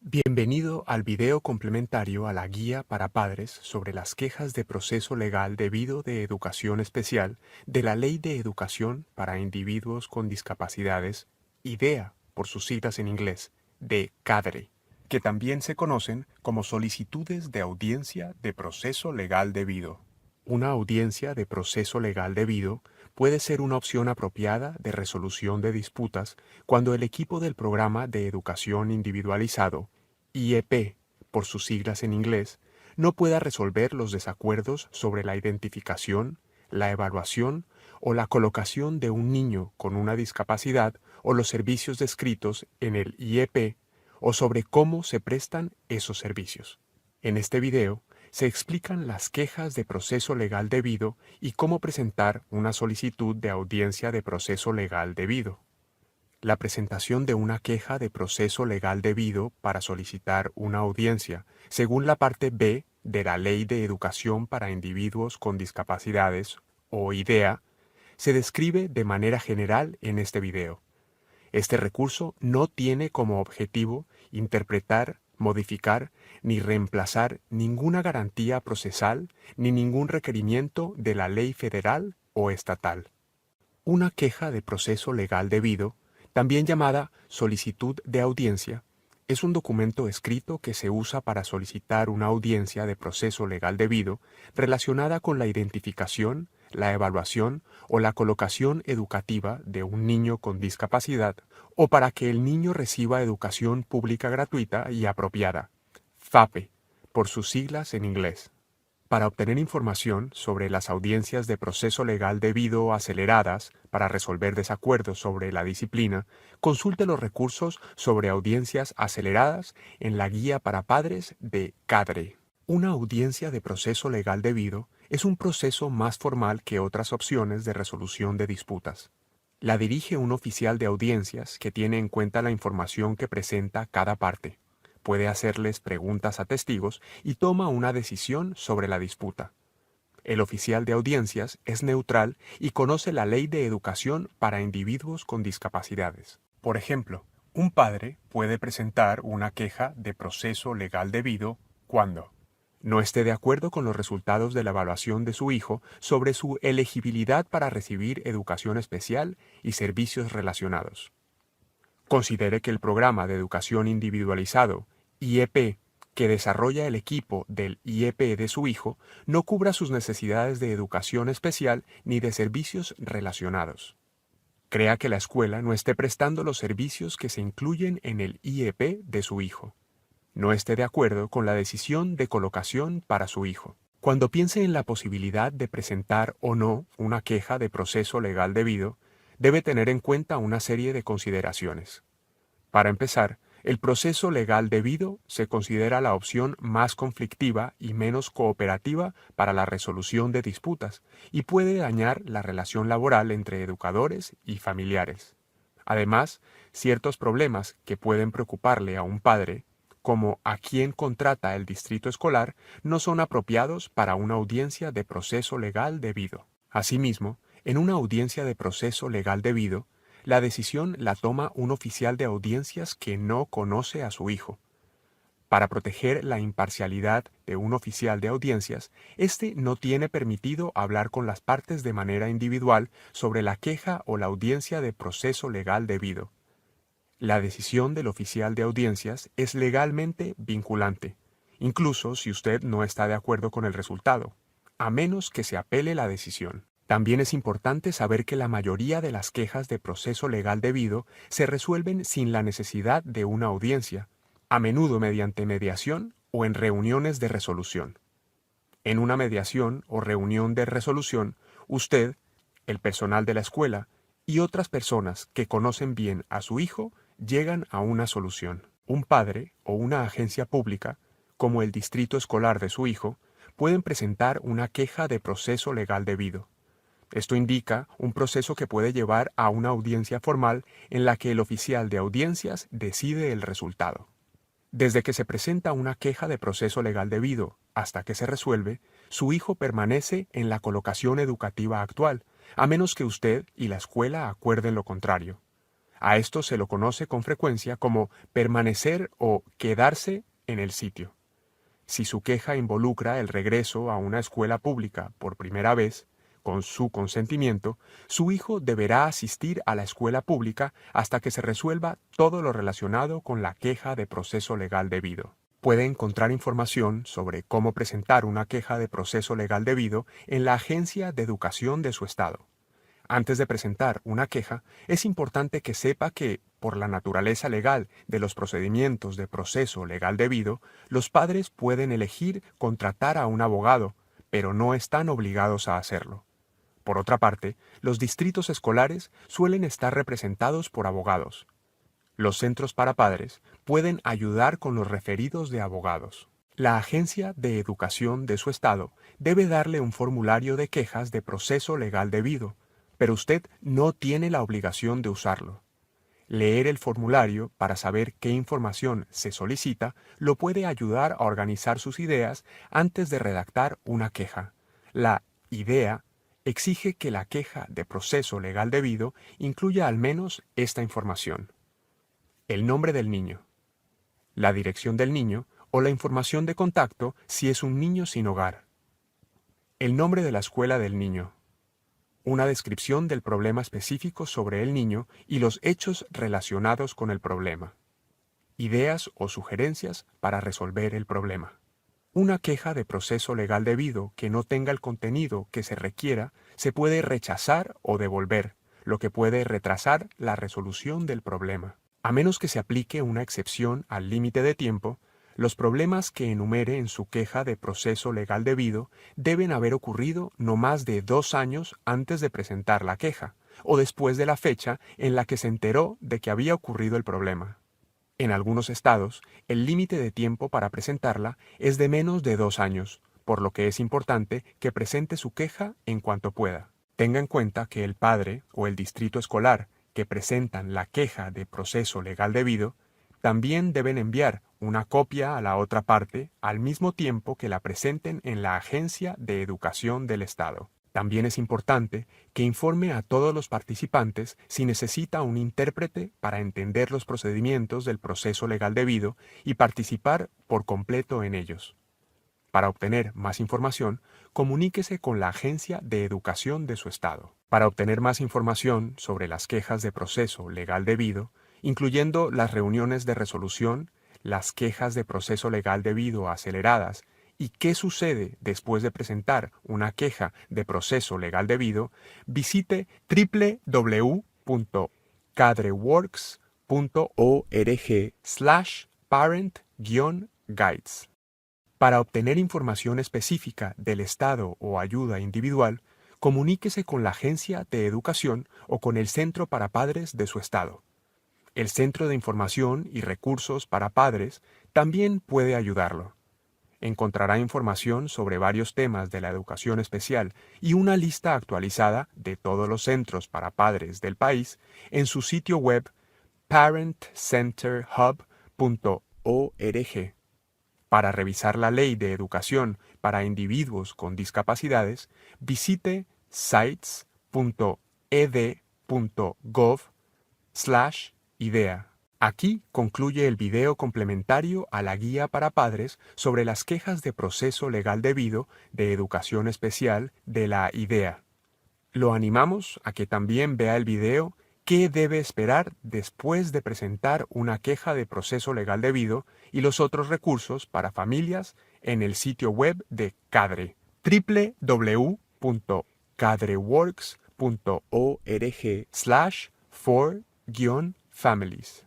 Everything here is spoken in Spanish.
Bienvenido al video complementario a la guía para padres sobre las quejas de proceso legal debido de educación especial de la Ley de Educación para Individuos con Discapacidades, IDEA por sus siglas en inglés, de CADRE, que también se conocen como solicitudes de audiencia de proceso legal debido. Una audiencia de proceso legal debido puede ser una opción apropiada de resolución de disputas cuando el equipo del Programa de Educación Individualizado, IEP, por sus siglas en inglés, no pueda resolver los desacuerdos sobre la identificación, la evaluación o la colocación de un niño con una discapacidad o los servicios descritos en el IEP o sobre cómo se prestan esos servicios. En este video se explican las quejas de proceso legal debido y cómo presentar una solicitud de audiencia de proceso legal debido. La presentación de una queja de proceso legal debido para solicitar una audiencia, según la parte B de la Ley de Educación para Individuos con Discapacidades, o IDEA, se describe de manera general en este video. Este recurso no tiene como objetivo interpretar, modificar ni reemplazar ninguna garantía procesal ni ningún requerimiento de la ley federal o estatal. Una queja de proceso legal debido, también llamada solicitud de audiencia, es un documento escrito que se usa para solicitar una audiencia de proceso legal debido relacionada con la identificación, la evaluación o la colocación educativa de un niño con discapacidad o para que el niño reciba educación pública gratuita y apropiada, FAPE, por sus siglas en inglés. Para obtener información sobre las audiencias de proceso legal debido aceleradas para resolver desacuerdos sobre la disciplina, consulte los recursos sobre audiencias aceleradas en la Guía para Padres de CADRE. Una audiencia de proceso legal debido es un proceso más formal que otras opciones de resolución de disputas. La dirige un oficial de audiencias que tiene en cuenta la información que presenta cada parte. Puede hacerles preguntas a testigos y toma una decisión sobre la disputa. El oficial de audiencias es neutral y conoce la Ley de Educación para Individuos con Discapacidades. Por ejemplo, un padre puede presentar una queja de proceso legal debido cuando no esté de acuerdo con los resultados de la evaluación de su hijo sobre su elegibilidad para recibir educación especial y servicios relacionados. Considere que el programa de educación individualizado, IEP, que desarrolla el equipo del IEP de su hijo, no cubra sus necesidades de educación especial ni de servicios relacionados. Crea que la escuela no esté prestando los servicios que se incluyen en el IEP de su hijo. No esté de acuerdo con la decisión de colocación para su hijo. Cuando piense en la posibilidad de presentar o no una queja de proceso legal debido, debe tener en cuenta una serie de consideraciones. Para empezar, el proceso legal debido se considera la opción más conflictiva y menos cooperativa para la resolución de disputas y puede dañar la relación laboral entre educadores y familiares. Además, ciertos problemas que pueden preocuparle a un padre, como a quién contrata el distrito escolar, no son apropiados para una audiencia de proceso legal debido. Asimismo, en una audiencia de proceso legal debido, la decisión la toma un oficial de audiencias que no conoce a su hijo. Para proteger la imparcialidad de un oficial de audiencias, éste no tiene permitido hablar con las partes de manera individual sobre la queja o la audiencia de proceso legal debido. La decisión del oficial de audiencias es legalmente vinculante, incluso si usted no está de acuerdo con el resultado, a menos que se apele la decisión. También es importante saber que la mayoría de las quejas de proceso legal debido se resuelven sin la necesidad de una audiencia, a menudo mediante mediación o en reuniones de resolución. En una mediación o reunión de resolución, usted, el personal de la escuela y otras personas que conocen bien a su hijo llegan a una solución. Un padre o una agencia pública, como el distrito escolar de su hijo, pueden presentar una queja de proceso legal debido. Esto indica un proceso que puede llevar a una audiencia formal en la que el oficial de audiencias decide el resultado. Desde que se presenta una queja de proceso legal debido hasta que se resuelve, su hijo permanece en la colocación educativa actual, a menos que usted y la escuela acuerden lo contrario. A esto se lo conoce con frecuencia como permanecer o quedarse en el sitio. Si su queja involucra el regreso a una escuela pública por primera vez, con su consentimiento, su hijo deberá asistir a la escuela pública hasta que se resuelva todo lo relacionado con la queja de proceso legal debido. Puede encontrar información sobre cómo presentar una queja de proceso legal debido en la Agencia de Educación de su estado. Antes de presentar una queja, es importante que sepa que, por la naturaleza legal de los procedimientos de proceso legal debido, los padres pueden elegir contratar a un abogado, pero no están obligados a hacerlo. Por otra parte, los distritos escolares suelen estar representados por abogados. Los centros para padres pueden ayudar con los referidos de abogados. La Agencia de Educación de su estado debe darle un formulario de quejas de proceso legal debido, pero usted no tiene la obligación de usarlo. Leer el formulario para saber qué información se solicita lo puede ayudar a organizar sus ideas antes de redactar una queja. La idea exige que la queja de proceso legal debido incluya al menos esta información: el nombre del niño, la dirección del niño o la información de contacto si es un niño sin hogar, el nombre de la escuela del niño, una descripción del problema específico sobre el niño y los hechos relacionados con el problema, ideas o sugerencias para resolver el problema. Una queja de proceso legal debido que no tenga el contenido que se requiera se puede rechazar o devolver, lo que puede retrasar la resolución del problema. A menos que se aplique una excepción al límite de tiempo, los problemas que enumere en su queja de proceso legal debido deben haber ocurrido no más de 2 años antes de presentar la queja, o después de la fecha en la que se enteró de que había ocurrido el problema. En algunos estados, el límite de tiempo para presentarla es de menos de 2 años, por lo que es importante que presente su queja en cuanto pueda. Tenga en cuenta que el padre o el distrito escolar que presentan la queja de proceso legal debido también deben enviar una copia a la otra parte al mismo tiempo que la presenten en la Agencia de Educación del Estado. También es importante que informe a todos los participantes si necesita un intérprete para entender los procedimientos del proceso legal debido y participar por completo en ellos. Para obtener más información, comuníquese con la Agencia de Educación de su estado. Para obtener más información sobre las quejas de proceso legal debido, incluyendo las reuniones de resolución, las quejas de proceso legal debido aceleradas y qué sucede después de presentar una queja de proceso legal debido, visite www.cadreworks.org/parent-guides. Para obtener información específica del estado o ayuda individual, comuníquese con la Agencia de Educación o con el Centro para Padres de su estado. El Centro de Información y Recursos para Padres también puede ayudarlo. Encontrará información sobre varios temas de la educación especial y una lista actualizada de todos los centros para padres del país en su sitio web parentcenterhub.org. Para revisar la Ley de Educación para Individuos con Discapacidades, visite sites.ed.gov/idea. Aquí concluye el video complementario a la guía para padres sobre las quejas de proceso legal debido de educación especial de la IDEA. Lo animamos a que también vea el video ¿Qué debe esperar después de presentar una queja de proceso legal debido? Y los otros recursos para familias en el sitio web de CADRE, www.cadreworks.org/for-families.